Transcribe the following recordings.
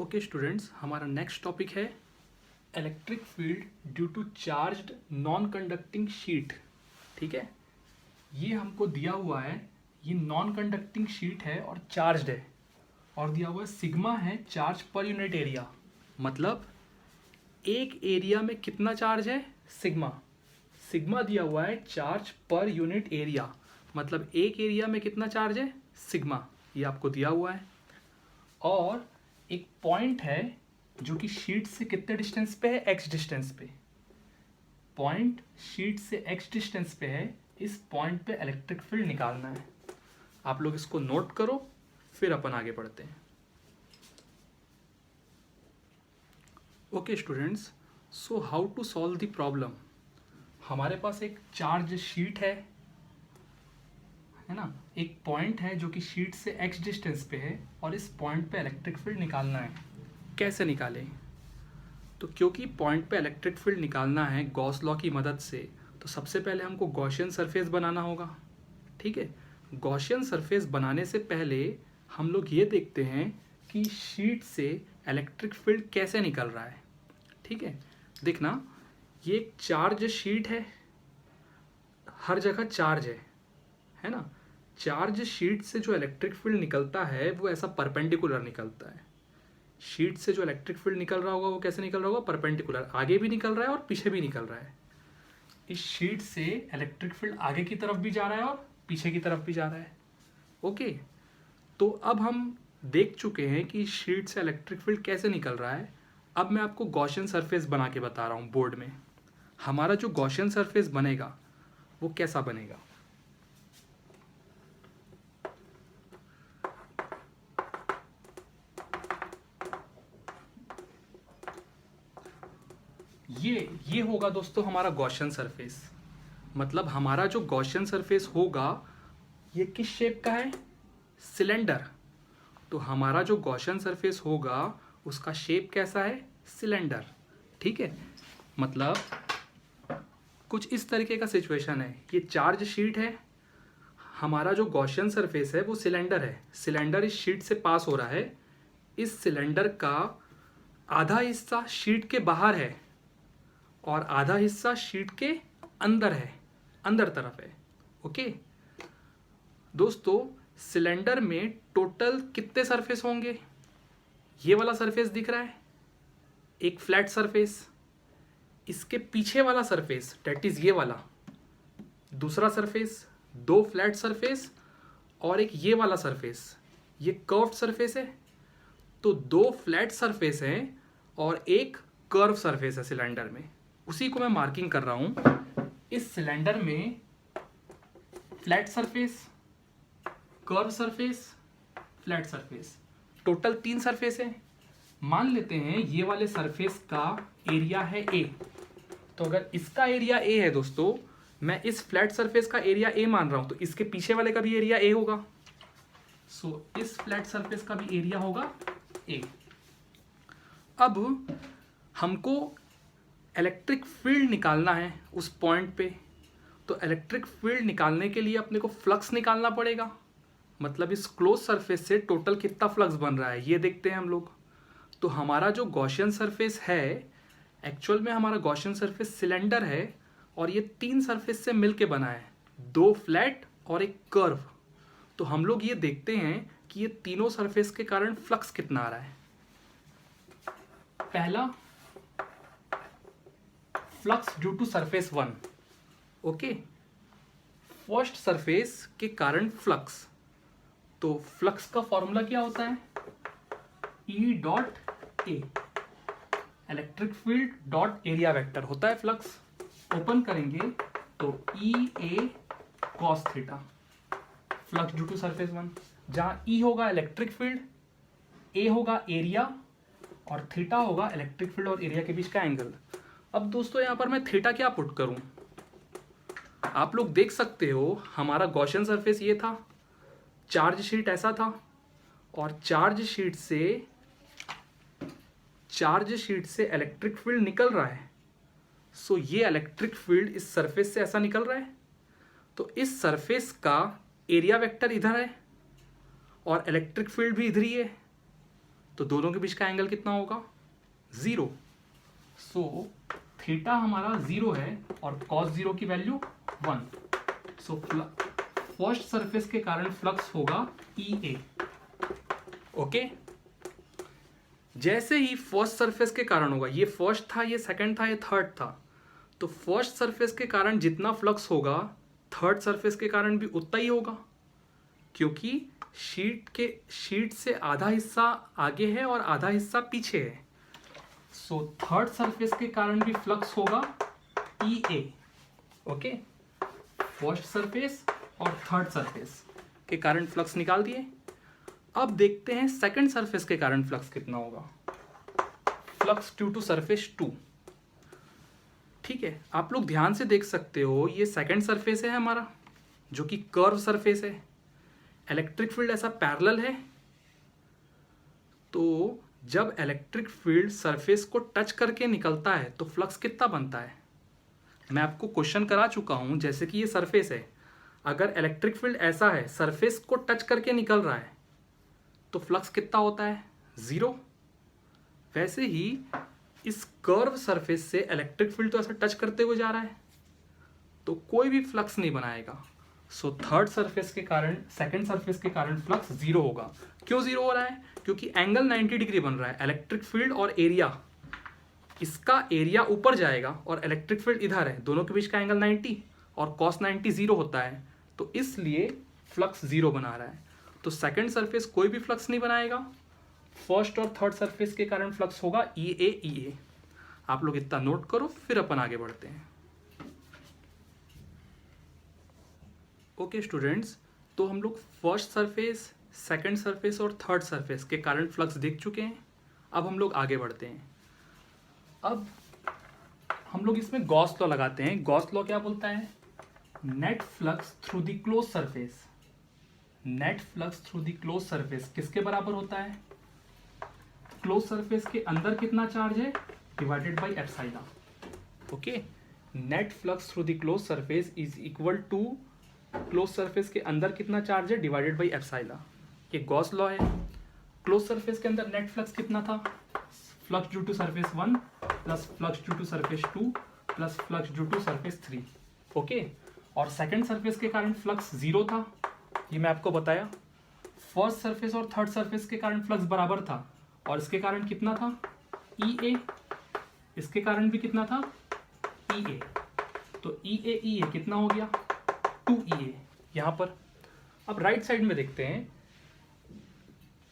Okay students, हमारा next topic है electric field due to charged non conducting sheet. ठीक है, ये हमको दिया हुआ है, ये नॉन कंडक्टिंग शीट है और चार्ज्ड है और दिया हुआ है सिग्मा है चार्ज पर यूनिट एरिया। मतलब एक एरिया में कितना चार्ज है, सिग्मा। सिग्मा दिया हुआ है चार्ज पर यूनिट एरिया, मतलब एक एरिया में कितना चार्ज है, सिग्मा, ये आपको दिया हुआ है। और एक पॉइंट है जो कि शीट से कितने डिस्टेंस पे है, एक्स डिस्टेंस पे। पॉइंट शीट से एक्स डिस्टेंस पे है, इस पॉइंट पे इलेक्ट्रिक फील्ड निकालना है। आप लोग इसको नोट करो, फिर अपन आगे बढ़ते हैं। Okay students, so how to solve the problem. हमारे पास एक चार्ज शीट है ना, एक पॉइंट है जो कि शीट से एक्स डिस्टेंस पे है और इस पॉइंट पे इलेक्ट्रिक फील्ड निकालना है। कैसे निकालें? तो क्योंकि पॉइंट पे इलेक्ट्रिक फील्ड निकालना है गॉस लॉ की मदद से, तो सबसे पहले हमको गॉसियन सरफेस बनाना होगा। ठीक है, गॉसियन सरफेस बनाने से पहले हम लोग ये देखते हैं कि शीट से इलेक्ट्रिक फील्ड कैसे निकल रहा है। ठीक है, देखना, ये एक चार्ज शीट है, हर जगह चार्ज है ना। चार्ज शीट से जो इलेक्ट्रिक फील्ड निकलता है वो ऐसा परपेंडिकुलर निकलता है। शीट से जो इलेक्ट्रिक फील्ड निकल रहा होगा वो कैसे निकल रहा होगा, परपेंडिकुलर, आगे भी निकल रहा है और पीछे भी निकल रहा है। इस शीट से इलेक्ट्रिक फील्ड आगे की तरफ भी जा रहा है और पीछे की तरफ भी जा रहा है। ओके, तो अब हम देख चुके हैं कि शीट से इलेक्ट्रिक फील्ड कैसे निकल रहा है। अब मैं आपको गॉसियन सरफेस बना के बता रहा हूँ बोर्ड में। हमारा जो गॉसियन सरफेस बनेगा वो कैसा बनेगा। ये होगा दोस्तों हमारा गॉसियन सरफेस। मतलब हमारा जो गॉसियन सरफेस होगा ये किस शेप का है, सिलेंडर। तो हमारा जो गॉसियन सरफेस होगा उसका शेप कैसा है, सिलेंडर। ठीक है, मतलब कुछ इस तरीके का सिचुएशन है। ये चार्ज शीट है, हमारा जो गॉसियन सरफेस है वो सिलेंडर है। सिलेंडर इस शीट से पास हो रहा है। इस सिलेंडर का आधा हिस्सा शीट के बाहर है और आधा हिस्सा शीट के अंदर है, अंदर तरफ है। ओके दोस्तों, सिलेंडर में टोटल कितने सरफेस होंगे? ये वाला सरफेस दिख रहा है, एक फ्लैट सरफेस। इसके पीछे वाला सरफेस, डेट इज ये वाला, दूसरा सरफेस, दो फ्लैट सरफेस और एक ये वाला सरफेस, ये कर्व्ड सरफेस है। तो दो फ्लैट सरफेस हैं और एक कर्व सरफेस है सिलेंडर में। उसी को मैं मार्किंग कर रहा हूं। इस सिलेंडर में flat surface, curve surface, flat surface, total 3 surface है। मान लेते हैं ये वाले सरफेस का एरिया है ए। तो अगर इसका एरिया ए है दोस्तों, मैं इस फ्लैट सरफेस का एरिया ए मान रहा हूं, तो इसके पीछे वाले का भी एरिया ए होगा। सो इस फ्लैट सरफेस का भी एरिया होगा ए। अब हमको इलेक्ट्रिक फील्ड निकालना है उस पॉइंट पे। तो इलेक्ट्रिक फील्ड निकालने के लिए अपने को फ्लक्स निकालना पड़ेगा। मतलब इस क्लोज सरफेस से टोटल कितना फ्लक्स बन रहा है ये देखते हैं हम लोग। तो हमारा जो गॉसियन सरफेस है, एक्चुअल में हमारा गॉसियन सरफेस सिलेंडर है और ये 3 सरफेस से मिलके बना है, 2 फ्लैट और एक कर्व। तो हम लोग ये देखते हैं कि ये तीनों सरफेस के कारण फ्लक्स कितना आ रहा है। पहला, flux due to surface 1। Okay, first surface के कारण फ्लक्स। तो फ्लक्स का फॉर्मूला क्या होता है, E dot A, electric field dot area vector होता है फ्लक्स। ओपन करेंगे तो E A cos theta, flux due to surface 1, जहां ई होगा इलेक्ट्रिक फील्ड, ए होगा एरिया और थीटा होगा इलेक्ट्रिक फील्ड और एरिया के बीच का एंगल। अब दोस्तों यहां पर मैं थीटा क्या पुट करूं, आप लोग देख सकते हो हमारा गॉसियन सरफेस ये था, चार्ज शीट ऐसा था और चार्ज शीट से इलेक्ट्रिक फील्ड निकल रहा है। सो ये इलेक्ट्रिक फील्ड इस सरफेस से ऐसा निकल रहा है। तो इस सरफेस का एरिया वेक्टर इधर है और इलेक्ट्रिक फील्ड भी इधर ही है। तो दोनों के बीच का एंगल कितना होगा? 0। सो थीटा हमारा 0 है और cos 0 की वैल्यू 1। सो फर्स्ट सरफेस के कारण फ्लक्स होगा EA। ओके, जैसे ही फर्स्ट सरफेस के कारण होगा, ये फर्स्ट था, ये सेकंड था, ये थर्ड था, तो फर्स्ट सरफेस के कारण जितना फ्लक्स होगा थर्ड सरफेस के कारण भी उतना ही होगा, क्योंकि शीट से आधा हिस्सा आगे है और आधा हिस्सा पीछे है। सो थर्ड सरफेस के कारण भी फ्लक्स होगा EA। ओके, फर्स्ट सरफेस और थर्ड सरफेस के कारण फ्लक्स निकाल दिए। अब देखते हैं सेकंड सरफेस के कारण फ्लक्स कितना होगा। Flux due to surface 2। ठीक है, आप लोग ध्यान से देख सकते हो, ये सेकंड सरफेस है हमारा जो कि कर्व सरफेस है। इलेक्ट्रिक फील्ड ऐसा पैरेलल है, तो जब इलेक्ट्रिक फील्ड सरफेस को टच करके निकलता है तो फ्लक्स कितना बनता है? मैं आपको क्वेश्चन करा चुका हूं, जैसे कि ये सरफेस है, अगर इलेक्ट्रिक फील्ड ऐसा है, सरफेस को टच करके निकल रहा है, तो फ्लक्स कितना होता है? 0। वैसे ही इस कर्व सरफेस से इलेक्ट्रिक फील्ड तो ऐसा टच करते हुए जा रहा है, तो कोई भी फ्लक्स नहीं बनाएगा। सो थर्ड सरफेस के कारण, सेकंड सरफेस के कारण फ्लक्स 0 होगा। क्यों 0 हो रहा है? क्योंकि एंगल 90 डिग्री बन रहा है। इलेक्ट्रिक फील्ड और एरिया, इसका एरिया ऊपर जाएगा और इलेक्ट्रिक फील्ड इधर है, दोनों के बीच का एंगल 90 और cos 90 0 होता है, तो इसलिए फ्लक्स 0 बना रहा है। तो सेकंड सरफेस कोई भी फ्लक्स नहीं बनाएगा। फर्स्ट और थर्ड सरफेस के कारण फ्लक्स होगा EA। आप लोग इतना नोट करो, फिर अपन आगे बढ़ते हैं। ओके स्टूडेंट्स, तो हम लोग फर्स्ट सरफेस, सेकंड सरफेस और थर्ड सरफेस के कारण फ्लक्स देख चुके हैं। अब हम लोग आगे बढ़ते हैं। अब हम लोग इसमें गॉस लॉ लगाते हैं। गॉस लॉ क्या बोलता है? Net flux through the close surface, net flux through the close surface किसके बराबर होता है? क्लोज सरफेस के अंदर कितना चार्ज है divided by epsilon. Okay, net flux through the close surface is equal to close surface के अंदर कितना चार्ज है डिवाइडेड बाई एप्सिलॉन। ये गॉस लॉ है। क्लोज सरफेस के अंदर नेट फ्लक्स कितना था? Flux due to surface 1 plus flux due to surface 2 plus flux due to surface 3। Okay, और सेकंड सरफेस के कारण फ्लक्स 0 था, ये मैं आपको बताया। फर्स्ट सरफेस और थर्ड सरफेस के कारण फ्लक्स बराबर था, और इसके कारण कितना था? EA। इसके कारण भी कितना था? EA। तो EA कितना हो गया? 2EA यहां पर। अब राइट साइड में देखते हैं,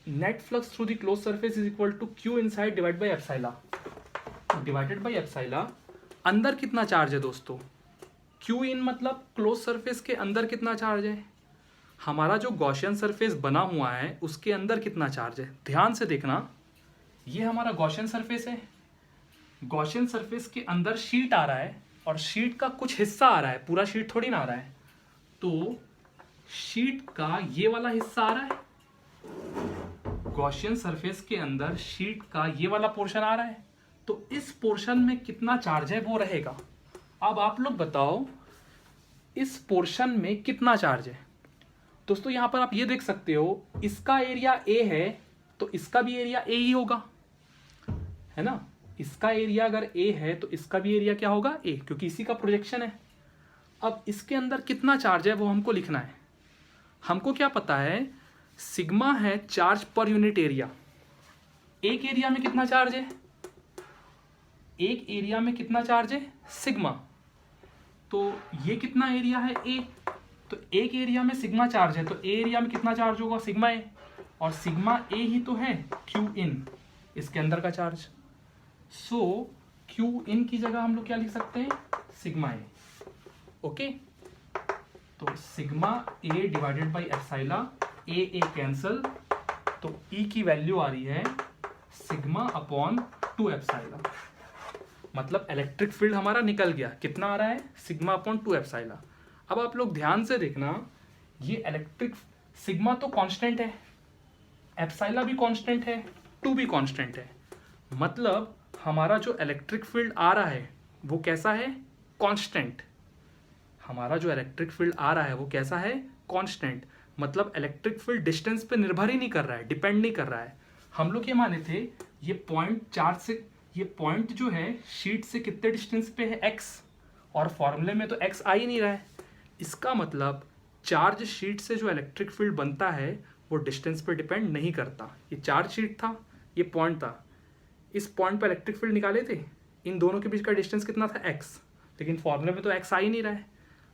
net flux through the close surface is equal to Q inside divide by epsilon. Divided by epsilon, अंदर कितना चार्ज है दोस्तों? Q इन मतलब क्लोज सरफेस के अंदर कितना चार्ज है? हमारा जो गॉसियन सरफेस बना हुआ है उसके अंदर कितना चार्ज है? ध्यान से देखना, ये हमारा गॉसियन सरफेस है। गॉसियन सरफेस के अंदर शीट आ रहा है और शीट का कुछ हिस्सा आ रहा है, पूरा शीट थोड़ी ना आ रहा है। तो शीट का ये वाला हिस्सा आ रहा है, गॉसियन सरफेस के अंदर शीट का ये वाला पोर्शन आ रहा है, तो इस पोर्शन में कितना चार्ज है वो रहेगा। अब आप लोग बताओ इस पोर्शन में कितना चार्ज है? दोस्तों यहां पर आप ये देख सकते हो, इसका एरिया A है तो इसका भी एरिया A ही होगा, है ना। इसका एरिया अगर A है तो इसका भी एरिया क्या होगा? A, क्योंकि इसी का प्रोजेक्शन है। अब इसके अंदर कितना चार्ज है वो हमको लिखना है। हमको क्या पता है? सिग्मा है चार्ज पर यूनिट एरिया। एक एरिया में कितना चार्ज है? एक एरिया में कितना चार्ज है? सिग्मा। तो ये कितना एरिया है? A। तो एक एरिया में सिग्मा चार्ज है, तो A एरिया में कितना चार्ज होगा? Sigma A। और सिग्मा A ही तो है Q इन, इसके अंदर का चार्ज। सो Q इन की जगह हम लोग क्या लिख सकते हैं? Sigma A। ओके, तो sigma A divided by epsilon, A cancel, तो E की वैल्यू आ रही है सिग्मा अपॉन 2 एप्सिलॉन। मतलब इलेक्ट्रिक फील्ड हमारा निकल गया, कितना आ रहा है? Sigma upon 2 epsilon. अब आप लोग ध्यान से देखना, ये इलेक्ट्रिक सिग्मा तो कांस्टेंट है, एप्सिलॉन भी कांस्टेंट है, 2 भी कांस्टेंट है। मतलब हमारा जो इलेक्ट्रिक फील्ड आ रहा है वो कैसा है? कांस्टेंट। हमारा जो इलेक्ट्रिक फील्ड आ रहा है वो कैसा है? कांस्टेंट। मतलब इलेक्ट्रिक फील्ड डिस्टेंस पे निर्भर ही नहीं कर रहा है, डिपेंड नहीं कर रहा है। हम लोग ये माने थे ये पॉइंट चार्ज से, ये पॉइंट जो है शीट से कितने डिस्टेंस पे है x, और फॉर्मूले में तो x आ ही नहीं रहा है। इसका मतलब चार्ज शीट से जो इलेक्ट्रिक फील्ड बनता है वो डिस्टेंस पर डिपेंड नहीं करता। ये चार्ज शीट था, ये पॉइंट था, इस पॉइंट पर इलेक्ट्रिक फील्ड निकाले थे, इन दोनों के बीच का डिस्टेंस कितना था x, लेकिन फॉर्मूले में तो x आ ही नहीं रहा है।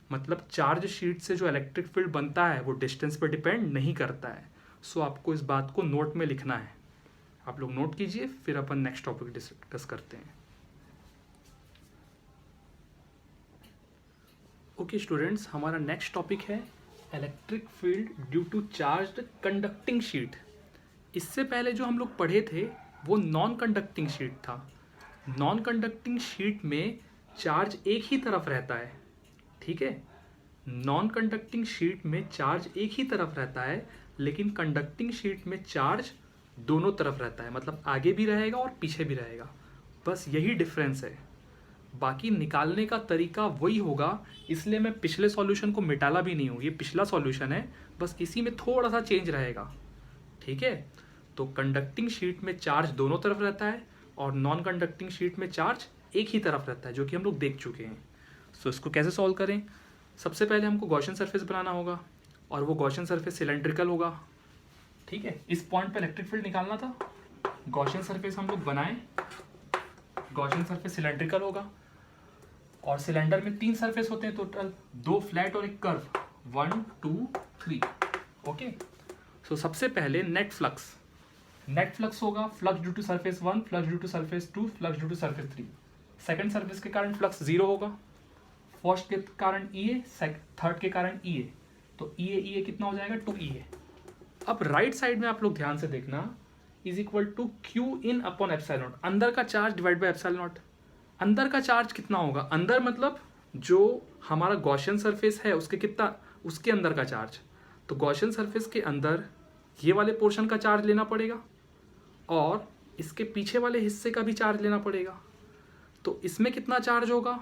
मतलब चार्ज शीट से जो इलेक्ट्रिक फील्ड बनता है वो डिस्टेंस पर डिपेंड नहीं करता है। सो आपको इस बात को नोट में लिखना है। आप लोग नोट कीजिए, फिर अपन नेक्स्ट टॉपिक डिस्कस करते हैं। ओके स्टूडेंट्स, हमारा नेक्स्ट टॉपिक है electric field due to charged conducting sheet. इससे पहले जो हम लोग पढ़े थे वो नॉन कंडक्टिंग शीट था। नॉन कंडक्टिंग शीट में चार्ज एक ही तरफ रहता है, ठीक है। नॉन कंडक्टिंग शीट में चार्ज एक ही तरफ रहता है, लेकिन कंडक्टिंग शीट में चार्ज दोनों तरफ रहता है, मतलब आगे भी रहेगा और पीछे भी रहेगा। बस यही डिफरेंस है, बाकी निकालने का तरीका वही होगा। इसलिए मैं पिछले सॉल्यूशन को मिटाला भी नहीं हूँ, ये पिछला सॉल्यूशन है, बस इसी में थोड़ा सा चेंज रहेगा, ठीक है। तो कंडक्टिंग शीट में चार्ज दोनों तरफ रहता है और नॉन कंडक्टिंग शीट में चार्ज एक ही तरफ रहता है, जो कि हम लोग देख चुके हैं। सो इसको कैसे सॉल्व करें? सबसे पहले हमको गॉसियन सरफेस बनाना होगा, और वो गॉसियन सरफेस सिलेंड्रिकल होगा, ठीक है। इस पॉइंट पे इलेक्ट्रिक फील्ड निकालना था, गॉसियन सरफेस हम लोग बनाएं। गॉसियन सरफेस सिलेंड्रिकल होगा, और सिलेंडर में 3 सरफेस होते हैं टोटल, 2 फ्लैट और एक कर्व, 1 2 3, ओके। सो सबसे पहले नेट फ्लक्स होगा, flux due to surface 1, flux due to surface 2, flux due to surface 3। Second surface के कारण फ्लक्स 0 होगा, फर्स्ट के कारण EA, थर्ड के कारण EA, तो EA कितना हो जाएगा 2EA। अब राइट साइड में आप लोग ध्यान से देखना, is equal to Q in upon epsilon naught, अंदर का charge divide by epsilon naught. अंदर का चार्ज कितना होगा? अंदर मतलब जो हमारा गॉसियन सरफेस है उसके कितना, उसके अंदर का चार्ज। तो गॉसियन सरफेस के अंदर ये वाले पोर्शन का चार्ज लेना पड़ेगा, और इसके पीछे वाले हिस्से का भी चार्ज लेना पड़ेगा। तो इसमें कितना चार्ज होगा?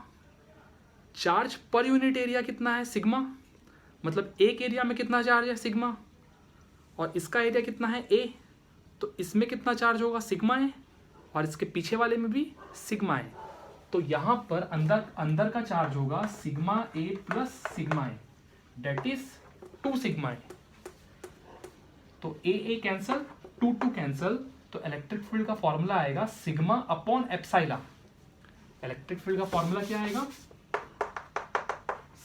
चार्ज पर यूनिट एरिया कितना है? सिग्मा, मतलब एक एरिया में कितना चार्ज है? सिग्मा, और इसका एरिया कितना है? A, तो इसमें कितना चार्ज होगा? सिग्मा है, और इसके पीछे वाले में भी सिग्मा है। तो यहाँ पर अंदर का चार्ज होगा sigma A plus sigma A, that is 2 sigma A. तो A कैंसल, 2 कैंसल, तो इलेक्ट्रिक फील्ड का फॉर्मूला आएगा sigma upon epsilon. Electric field का फॉर्मूला क्या आएगा?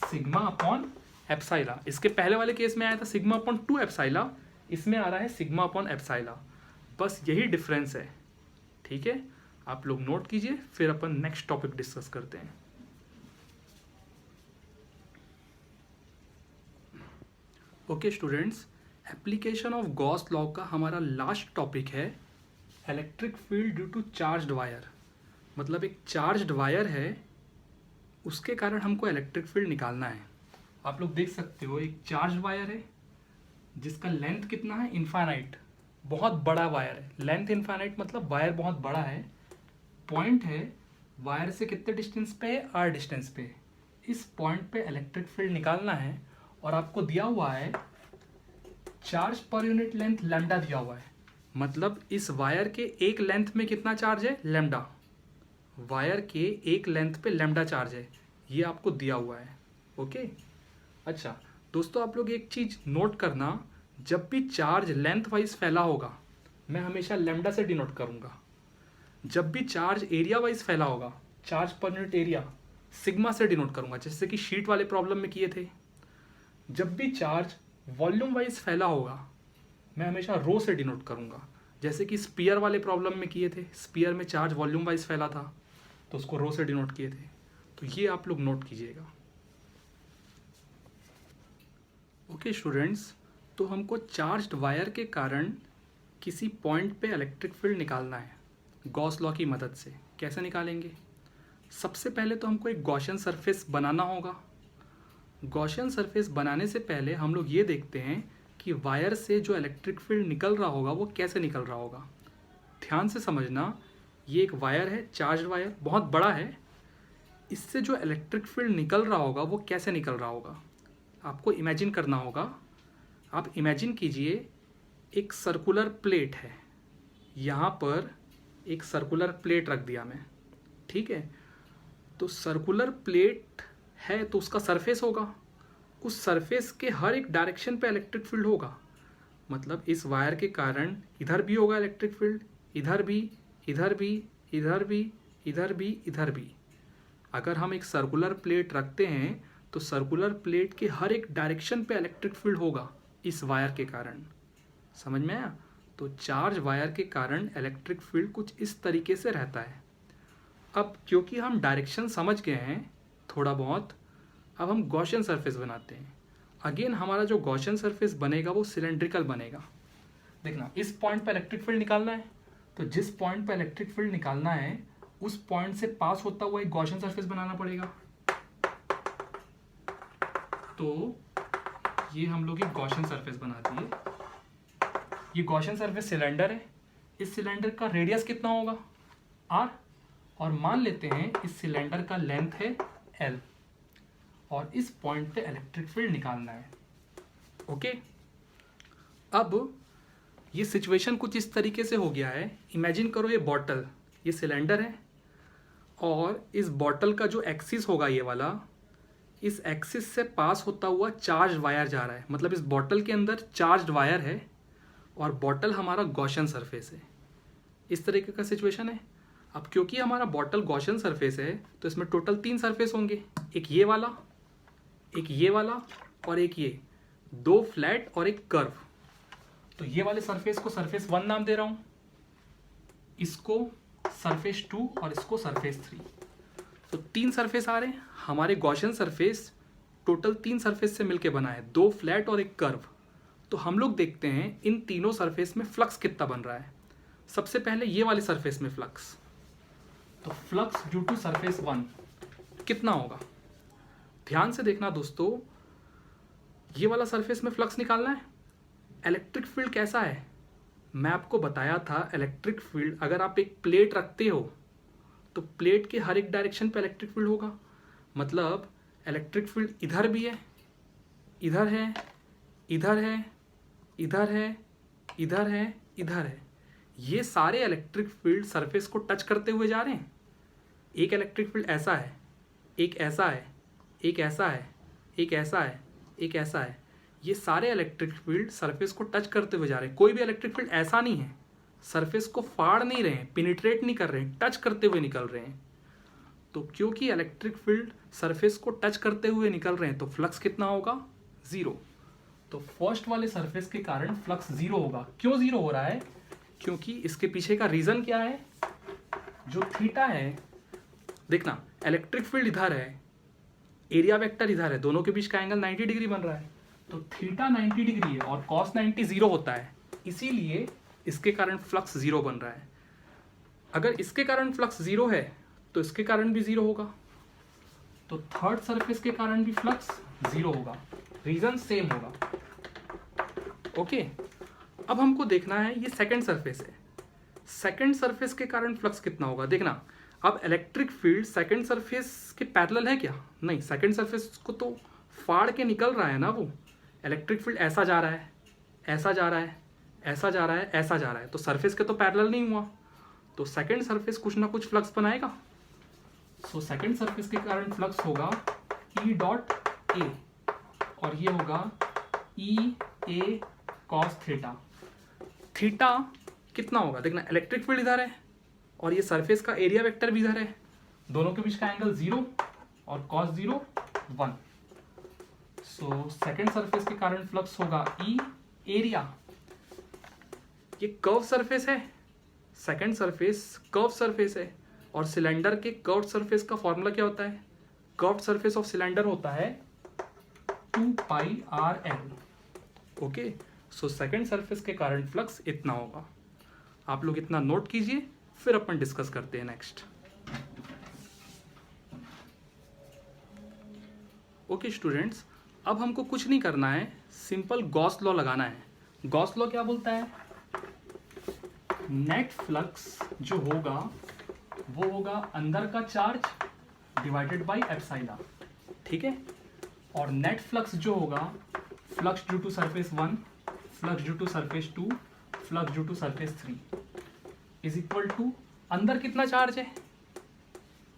Sigma upon epsilon. इसके पहले वाले केस में आया था सिग्मा अपॉन 2 एप्सिलॉन, इसमें आ रहा है सिग्मा अपॉन एप्सिलॉन। बस यही डिफरेंस है, ठीक है। आप लोग नोट कीजिए, फिर अपन नेक्स्ट टॉपिक डिस्कस करते हैं। Okay students, application of Gauss law का हमारा लास्ट टॉपिक है electric field due to charged wire. मतलब एक चार्ज्ड वायर है, उसके कारण हमको इलेक्ट्रिक फील्ड निकालना है। आप लोग देख सकते हो एक चार्ज वायर है जिसका लेंथ कितना है? इनफाइनाइट, बहुत बड़ा वायर है। लेंथ इनफाइनाइट मतलब वायर बहुत बड़ा है। पॉइंट है वायर से कितने डिस्टेंस पे है? R डिस्टेंस पे। इस पॉइंट पे इलेक्ट्रिक फील्ड निकालना है, और आपको दिया हुआ है charge per unit length lambda दिया हुआ है। मतलब इस वायर के एक लेंथ में कितना चार्ज है? लैम्डा। वायर के एक लेंथ पे लैम्डा चार्ज है, ये आपको दिया हुआ है, ओके। अच्छा दोस्तों, आप लोग एक चीज़ नोट करना, जब भी चार्ज लेंथ वाइज फैला होगा मैं हमेशा लैम्डा से डिनोट करूँगा। जब भी चार्ज एरिया वाइज फैला होगा, charge per unit area, sigma से डिनोट करूँगा, जैसे कि शीट वाले प्रॉब्लम में किए थे। जब भी चार्ज वॉल्यूम वाइज फैला होगा मैं हमेशा रो से डिनोट करूँगा, जैसे कि स्पीयर वाले प्रॉब्लम में किए थे। स्पीयर में चार्ज वॉल्यूम वाइज फैला था तो उसको रो से डिनोट किए थे। तो ये आप लोग नोट कीजिएगा, ओके स्टूडेंट्स। तो हमको चार्ज्ड वायर के कारण किसी पॉइंट पे इलेक्ट्रिक फील्ड निकालना है गॉस लॉ की मदद से। कैसे निकालेंगे? सबसे पहले तो हमको एक गॉसियन सरफेस बनाना होगा। गॉसियन सरफेस बनाने से पहले हम लोग ये देखते हैं कि वायर से जो इलेक्ट्रिक फील्ड निकल रहा होगा वो कैसे निकल रहा होगा। ध्यान से समझना, ये एक वायर है, चार्ज वायर बहुत बड़ा है। इससे जो इलेक्ट्रिक फील्ड निकल रहा होगा वो कैसे निकल रहा होगा, आपको इमेजिन करना होगा। आप इमेजिन कीजिए एक सर्कुलर प्लेट है, यहाँ पर एक सर्कुलर प्लेट रख दिया मैं, ठीक है। तो सर्कुलर प्लेट है तो उसका सरफेस होगा, उस सरफेस के हर एक डायरेक्शन पे इलेक्ट्रिक फील्ड होगा। मतलब इस वायर के कारण इधर भी होगा इलेक्ट्रिक फील्ड, इधर भी, इधर भी, इधर भी, इधर भी, इधर भी। अगर हम एक सर्कुलर प्लेट रखते हैं तो सर्कुलर प्लेट के हर एक डायरेक्शन पे इलेक्ट्रिक फील्ड होगा इस वायर के कारण। समझ में आया? तो चार्ज वायर के कारण इलेक्ट्रिक फील्ड कुछ इस तरीके से रहता है। अब क्योंकि हम डायरेक्शन समझ गए हैं थोड़ा बहुत, अब हम गॉसियन सरफेस बनाते हैं। अगेन हमारा जो गॉसियन सरफेस बनेगा वो सिलेंड्रिकल बनेगा। देखना, इस पॉइंट पे इलेक्ट्रिक फील्ड निकालना है, तो जिस पॉइंट पे इलेक्ट्रिक फील्ड निकालना है उस पॉइंट से पास होता हुआ एक गॉसियन सरफेस बनाना पड़ेगा। तो ये हम लोग एक गॉसियन सरफेस बना दिए। ये गॉसियन सरफेस सिलेंडर है, इस सिलेंडर का रेडियस कितना होगा? आर, और मान लेते हैं इस सिलेंडर का लेंथ है एल, और इस पॉइंट पे इलेक्ट्रिक फील्ड निकालना है। ओके, अब ये सिचुएशन कुछ इस तरीके से हो गया है। इमेजिन करो ये बॉटल, ये सिलेंडर है, और इस बॉटल का जो एक्सिस होगा ये वाला, इस एक्सिस से पास होता हुआ चार्ज वायर जा रहा है। मतलब इस बॉटल के अंदर चार्ज वायर है और बॉटल हमारा गॉसियन सरफेस है। इस तरीके का सिचुएशन है। अब क्योंकि हमारा बॉटल गॉसियन सरफेस है तो इसमें टोटल 3 सरफेस होंगे, एक ये वाला, एक ये वाला, और एक ये, 2 फ्लैट और एक कर्व। तो ये वाले सरफेस को सरफेस 1 नाम दे रहा हूं, इसको सरफेस 2 और इसको सरफेस 3। तो 3 सरफेस आ रहे हैं। हमारे गॉसियन सरफेस टोटल 3 सरफेस से मिलके बना है, 2 फ्लैट और एक कर्व। तो हम लोग देखते हैं इन तीनों सरफेस में फ्लक्स कितना बन रहा है। सबसे पहले ये वाले सरफेस में फ्लक्स, तो फ्लक्स ड्यू टू सरफेस 1 कितना होगा? ध्यान से देखना दोस्तों, ये वाला सरफेस में फ्लक्स निकालना है। इलेक्ट्रिक फील्ड कैसा है? मैं आपको बताया था, इलेक्ट्रिक फील्ड अगर आप एक प्लेट रखते हो तो प्लेट के हर एक डायरेक्शन पे इलेक्ट्रिक फील्ड होगा। मतलब इलेक्ट्रिक फील्ड इधर भी है, इधर है, इधर है, इधर है, इधर है, इधर है। ये सारे इलेक्ट्रिक फील्ड सरफेस को टच करते हुए जा रहे हैं। एक इलेक्ट्रिक फील्ड ऐसा है, एक ऐसा है, एक ऐसा है, एक ऐसा है, एक ऐसा है। ये सारे इलेक्ट्रिक फील्ड सरफेस को टच करते हुए जा रहे हैं। कोई भी इलेक्ट्रिक फील्ड ऐसा नहीं है, सरफेस को फाड़ नहीं रहे हैं, पेनिट्रेट नहीं कर रहे हैं, टच करते हुए निकल रहे हैं। तो क्योंकि इलेक्ट्रिक फील्ड सरफेस को टच करते हुए निकल रहे हैं तो फ्लक्स कितना होगा? 0। तो फर्स्ट वाले सरफेस के कारण फ्लक्स 0 होगा। क्यों 0 हो रहा है? क्योंकि इसके पीछे का रीजन क्या है? जो थीटा है, देखना इलेक्ट्रिक फील्ड इधर है, एरिया वेक्टर इधर है, दोनों के बीच का एंगल 90 डिग्री बन रहा है। तो थीटा 90 डिग्री है और कॉस 90 0 होता है, इसीलिए इसके कारण फ्लक्स 0 बन रहा है। अगर इसके कारण फ्लक्स 0 है तो इसके कारण भी 0 होगा। तो थर्ड सरफेस के कारण भी फ्लक्स 0 होगा, रीजन सेम होगा। ओके, अब हमको देखना है ये सेकंड सरफेस है, सेकंड सरफेस के कारण फ्लक्स कितना होगा। देखना, अब इलेक्ट्रिक फील्ड सेकंड सरफेस के पैरेलल है क्या? नहीं, सेकंड सरफेस को तो फाड़ के निकल रहा है ना वो। इलेक्ट्रिक फील्ड ऐसा जा रहा है, ऐसा जा रहा है, ऐसा जा रहा है, ऐसा जा रहा है, तो सरफेस के तो पैरेलल नहीं हुआ। तो सेकंड सरफेस कुछ ना कुछ फ्लक्स बनाएगा। सो सेकंड सरफेस के कारण फ्लक्स होगा ई डॉट ए, और ये होगा ई ए कॉस थीटा। थीटा कितना होगा? देखना, इलेक्ट्रिक फील्ड इधर है और ये सरफेस का एरिया वेक्टर भी इधर है, दोनों के बीच का एंगल 0 और कॉस 0 1। सो सेकंड सरफेस के कारण फ्लक्स होगा ई एरिया। ये कर्व सरफेस है, सेकंड सरफेस कर्व सरफेस है, और सिलेंडर के कर्व सरफेस का फॉर्मूला क्या होता है? कर्व सरफेस ऑफ सिलेंडर होता है 2πrl। Okay, so second surface के कारण फ्लक्स इतना होगा। आप लोग इतना नोट कीजिए, फिर अपन डिस्कस करते हैं नेक्स्ट। ओके स्टूडेंट्स, अब हमको कुछ नहीं करना है, सिंपल गॉस लॉ लगाना है। गॉस लॉ क्या बोलता है? नेट फ्लक्स जो होगा वो होगा अंदर का चार्ज डिवाइडेड बाय एप्सिलॉन, ठीक है। और नेट फ्लक्स जो होगा, flux due to surface 1, flux due to surface 2, flux due to surface 3। Is equal to अंदर कितना चार्ज है,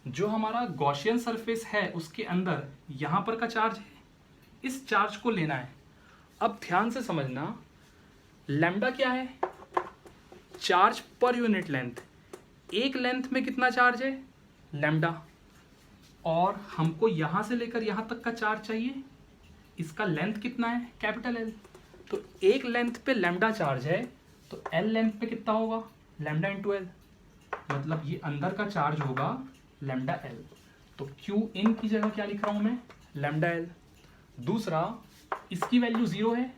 जो हमारा गॉसियन सरफेस है उसके अंदर यहाँ पर का चार्ज है, इस चार्ज को लेना है। अब ध्यान से समझना, लैम्डा क्या है, चार्ज पर यूनिट लेंथ। एक लेंथ में कितना चार्ज है, लैम्डा, और हमको यहाँ से लेकर यहाँ तक का चार्ज चाहिए, इसका लेंथ कितना है, कैपिटल एल। तो एक लेंथ पे लैम्डा चार्ज है, तो एल लेंथ पे कितना होगा, लैम्डा इंटू एल, मतलब ये अंदर का चार्ज होगा लैम्डा एल। तो क्यू इन की जगह क्या लिख रहा हूँ मैं, लैम्डा एल। दूसरा, इसकी वैल्यू 0 है,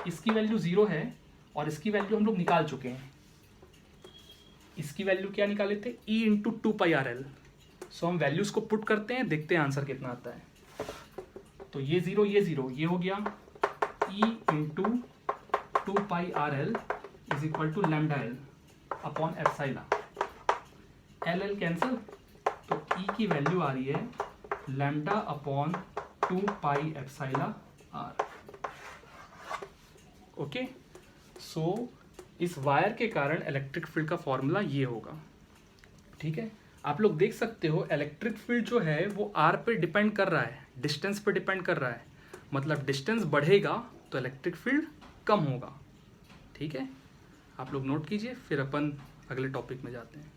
इसकी वैल्यू 0 है, और इसकी वैल्यू हम लोग निकाल चुके हैं। इसकी वैल्यू क्या निकाले थे, ई इंटू 2πRL। सो हम वैल्यूज को पुट करते हैं, देखते हैं आंसर कितना आता है। तो ये 0 ये 0, ये हो गया E into 2πRL is equal to lambda L upon epsilon. L L cancel, तो ई की वैल्यू आ रही है lambda upon 2π epsilon R. Okay, so इस वायर के कारण इलेक्ट्रिक फील्ड का फॉर्मूला ये होगा। ठीक है, आप लोग देख सकते हो इलेक्ट्रिक फील्ड जो है वो आर पे डिपेंड कर रहा है, डिस्टेंस पे डिपेंड कर रहा है। मतलब डिस्टेंस बढ़ेगा तो इलेक्ट्रिक फील्ड कम होगा। ठीक है, आप लोग नोट कीजिए, फिर अपन अगले टॉपिक में जाते हैं।